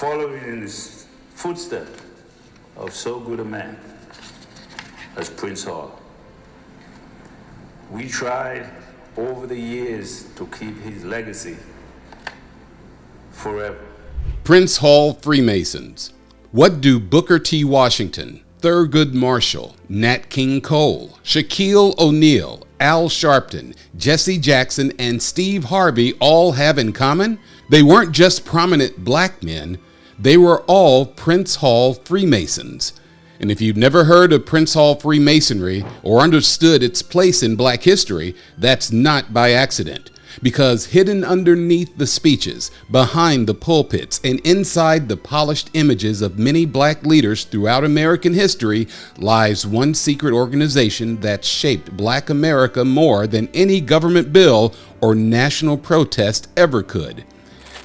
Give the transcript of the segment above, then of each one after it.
following in his footsteps of so good a man as Prince Hall. We tried over the years to keep his legacy forever. Prince Hall Freemasons. What do Booker T. Washington, Thurgood Marshall, Nat King Cole, Shaquille O'Neal, Al Sharpton, Jesse Jackson, and Steve Harvey all have in common? They weren't just prominent black men, they were all Prince Hall Freemasons. And if you've never heard of Prince Hall Freemasonry or understood its place in black history, that's not by accident. Because hidden underneath the speeches, behind the pulpits, and inside the polished images of many black leaders throughout American history lies one secret organization that shaped black America more than any government bill or national protest ever could.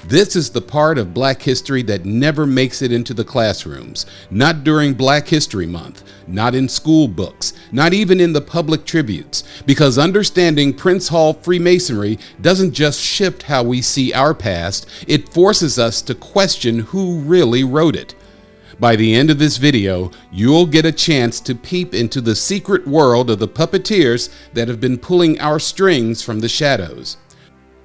This is the part of black history that never makes it into the classrooms, not during Black History Month, not in school books, not even in the public tributes, because understanding Prince Hall Freemasonry doesn't just shift how we see our past, it forces us to question who really wrote it. By the end of this video, you'll get a chance to peep into the secret world of the puppeteers that have been pulling our strings from the shadows.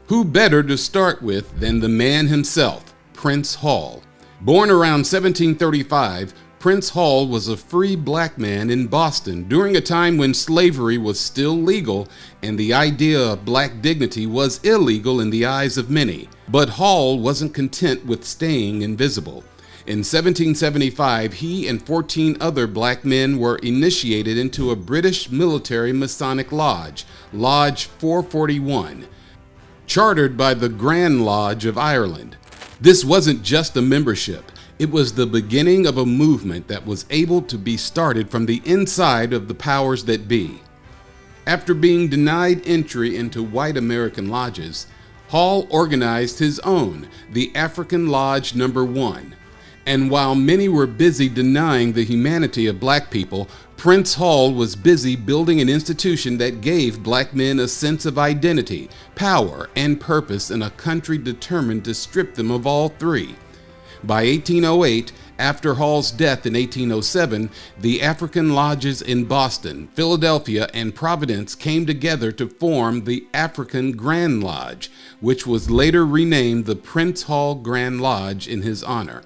Who better to start with than the man himself, Prince Hall? Born around 1735, Prince Hall was a free black man in Boston during a time when slavery was still legal and the idea of black dignity was illegal in the eyes of many. But Hall wasn't content with staying invisible. In 1775, he and 14 other black men were initiated into a British military Masonic lodge, Lodge 441. Chartered by the Grand Lodge of Ireland. This wasn't just a membership, it was the beginning of a movement that was able to be started from the inside of the powers that be. After being denied entry into white American lodges, Hall organized his own, the African Lodge No. 1. And while many were busy denying the humanity of black people, Prince Hall was busy building an institution that gave black men a sense of identity, power, and purpose in a country determined to strip them of all three. By 1808, after Hall's death in 1807, the African lodges in Boston, Philadelphia, and Providence came together to form the African Grand Lodge, which was later renamed the Prince Hall Grand Lodge in his honor.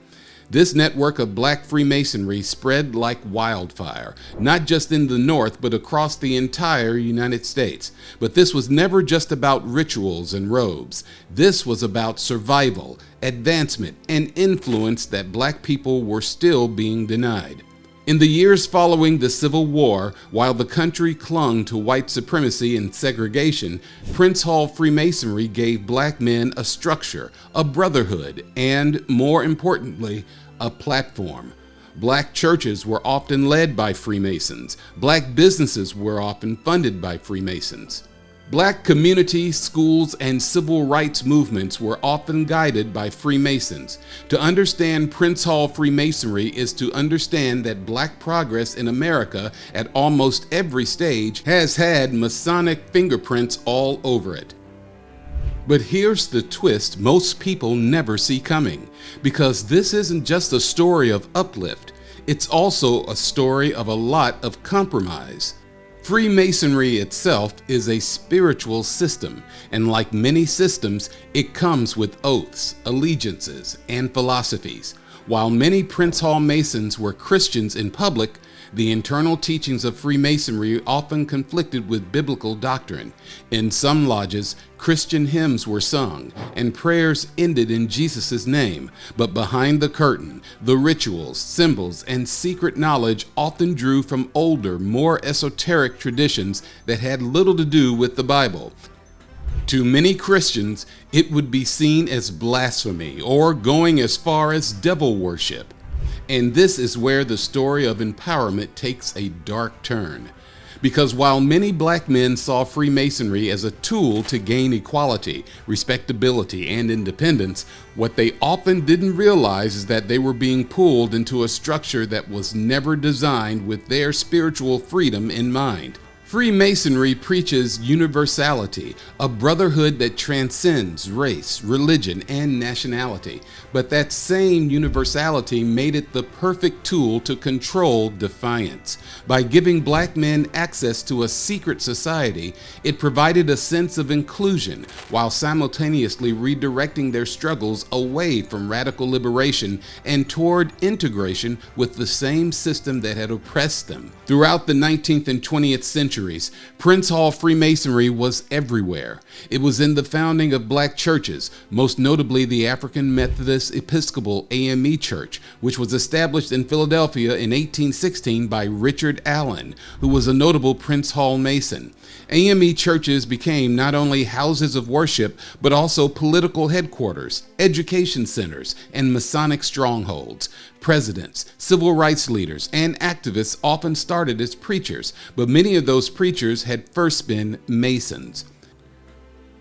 This network of Black Freemasonry spread like wildfire, not just in the North, but across the entire United States. But this was never just about rituals and robes. This was about survival, advancement, and influence that black people were still being denied. In the years following the Civil War, while the country clung to white supremacy and segregation, Prince Hall Freemasonry gave black men a structure, a brotherhood, and, more importantly, a platform. Black churches were often led by Freemasons. Black businesses were often funded by Freemasons. Black communities, schools, and civil rights movements were often guided by Freemasons. To understand Prince Hall Freemasonry is to understand that black progress in America at almost every stage has had Masonic fingerprints all over it. But here's the twist most people never see coming, because this isn't just a story of uplift, it's also a story of a lot of compromise. Freemasonry itself is a spiritual system, and like many systems, it comes with oaths, allegiances, and philosophies. While many Prince Hall Masons were Christians in public, the internal teachings of Freemasonry often conflicted with biblical doctrine. In some lodges, Christian hymns were sung, and prayers ended in Jesus' name. But behind the curtain, the rituals, symbols, and secret knowledge often drew from older, more esoteric traditions that had little to do with the Bible. To many Christians, it would be seen as blasphemy or going as far as devil worship. And this is where the story of empowerment takes a dark turn. Because while many black men saw Freemasonry as a tool to gain equality, respectability, and independence, what they often didn't realize is that they were being pulled into a structure that was never designed with their spiritual freedom in mind. Freemasonry preaches universality, a brotherhood that transcends race, religion, and nationality. But that same universality made it the perfect tool to control defiance. By giving black men access to a secret society, it provided a sense of inclusion while simultaneously redirecting their struggles away from radical liberation and toward integration with the same system that had oppressed them. Throughout the 19th and 20th centuries, Prince Hall Freemasonry was everywhere. It was in the founding of black churches, most notably the African Methodist Episcopal AME Church, which was established in Philadelphia in 1816 by Richard Allen, who was a notable Prince Hall Mason. AME churches became not only houses of worship, but also political headquarters, education centers, and Masonic strongholds. Presidents, civil rights leaders, and activists often started as preachers, but many of those preachers had first been Masons.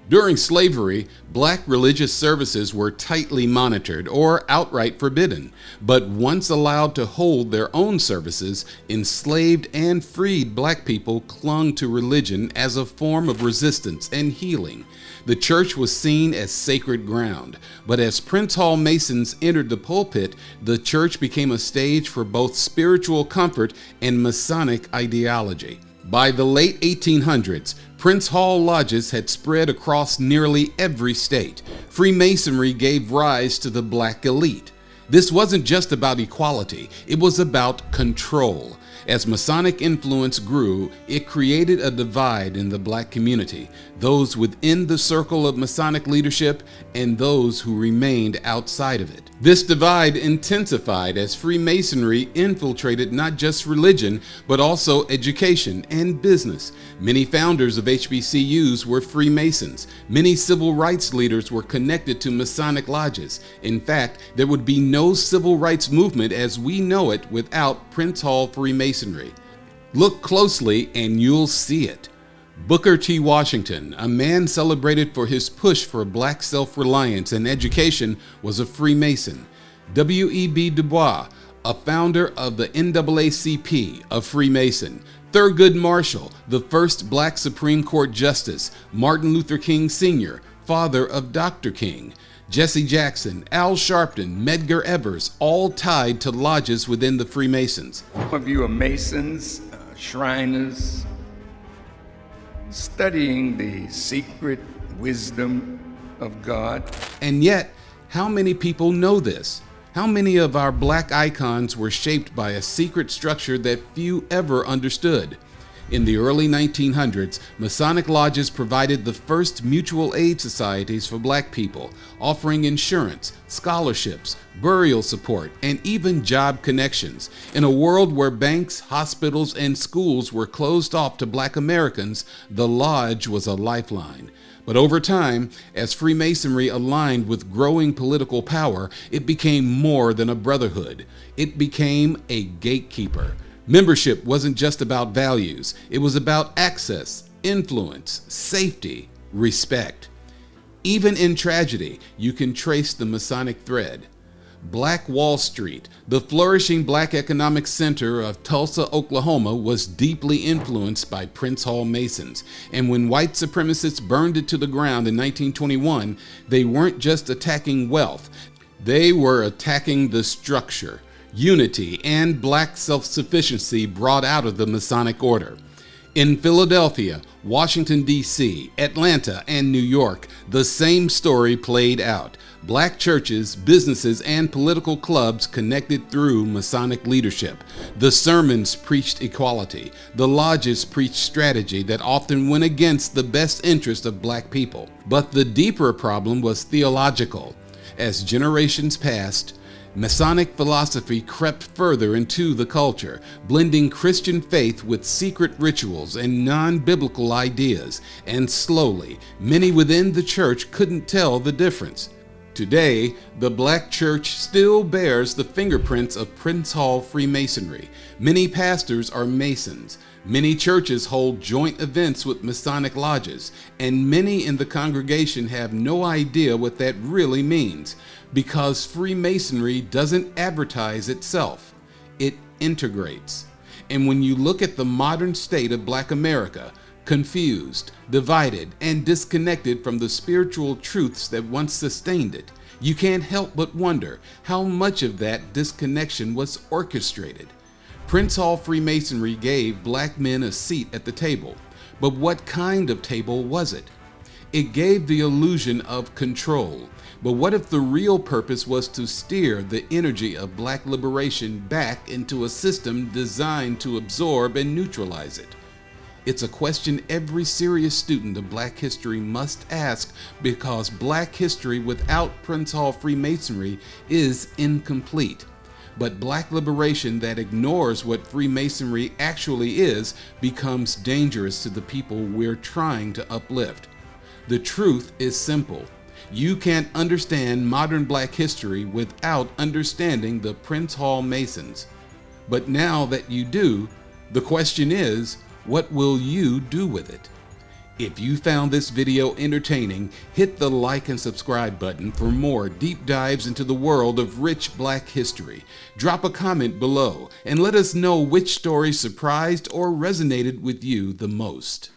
During slavery, black religious services were tightly monitored or outright forbidden, but once allowed to hold their own services, enslaved and freed black people clung to religion as a form of resistance and healing. The church was seen as sacred ground, but as Prince Hall Masons entered the pulpit, the church became a stage for both spiritual comfort and Masonic ideology. By the late 1800s, Prince Hall lodges had spread across nearly every state. Freemasonry gave rise to the black elite. This wasn't just about equality, it was about control. As Masonic influence grew, it created a divide in the black community, those within the circle of Masonic leadership and those who remained outside of it. This divide intensified as Freemasonry infiltrated not just religion, but also education and business. Many founders of HBCUs were Freemasons. Many civil rights leaders were connected to Masonic lodges. In fact, there would be no civil rights movement as we know it without Prince Hall Freemasonry. Look closely and you'll see it. Booker T. Washington, a man celebrated for his push for black self-reliance and education, was a Freemason. W.E.B. Du Bois, a founder of the NAACP, a Freemason. Thurgood Marshall, the first black Supreme Court Justice. Martin Luther King Sr., father of Dr. King. Jesse Jackson, Al Sharpton, Medgar Evers, all tied to lodges within the Freemasons. Some of you are Masons, Shriners, studying the secret wisdom of God. And yet, how many people know this? How many of our black icons were shaped by a secret structure that few ever understood? In the early 1900s, Masonic lodges provided the first mutual aid societies for black people, offering insurance, scholarships, burial support, and even job connections. In a world where banks, hospitals, and schools were closed off to black Americans, the lodge was a lifeline. But over time, as Freemasonry aligned with growing political power, it became more than a brotherhood. It became a gatekeeper. Membership wasn't just about values, it was about access, influence, safety, respect. Even in tragedy, you can trace the Masonic thread. Black Wall Street, the flourishing black economic center of Tulsa, Oklahoma, was deeply influenced by Prince Hall Masons. And when white supremacists burned it to the ground in 1921, they weren't just attacking wealth, they were attacking the structure, unity, and black self-sufficiency brought out of the Masonic order. In Philadelphia, Washington, D.C., Atlanta, and New York, the same story played out. Black churches, businesses, and political clubs connected through Masonic leadership. The sermons preached equality. The lodges preached strategy that often went against the best interest of black people. But the deeper problem was theological. As generations passed, Masonic philosophy crept further into the culture, blending Christian faith with secret rituals and non-biblical ideas, and slowly, many within the church couldn't tell the difference. Today, the black church still bears the fingerprints of Prince Hall Freemasonry. Many pastors are Masons. Many churches hold joint events with Masonic lodges, and many in the congregation have no idea what that really means, because Freemasonry doesn't advertise itself, it integrates. And when you look at the modern state of Black America, confused, divided, and disconnected from the spiritual truths that once sustained it, you can't help but wonder how much of that disconnection was orchestrated. Prince Hall Freemasonry gave Black men a seat at the table, but what kind of table was it? It gave the illusion of control, but what if the real purpose was to steer the energy of Black liberation back into a system designed to absorb and neutralize it? It's a question every serious student of Black history must ask, because Black history without Prince Hall Freemasonry is incomplete. But Black liberation that ignores what Freemasonry actually is becomes dangerous to the people we're trying to uplift. The truth is simple. You can't understand modern Black history without understanding the Prince Hall Masons. But now that you do, the question is, what will you do with it? If you found this video entertaining, hit the like and subscribe button for more deep dives into the world of rich Black history. Drop a comment below and let us know which story surprised or resonated with you the most.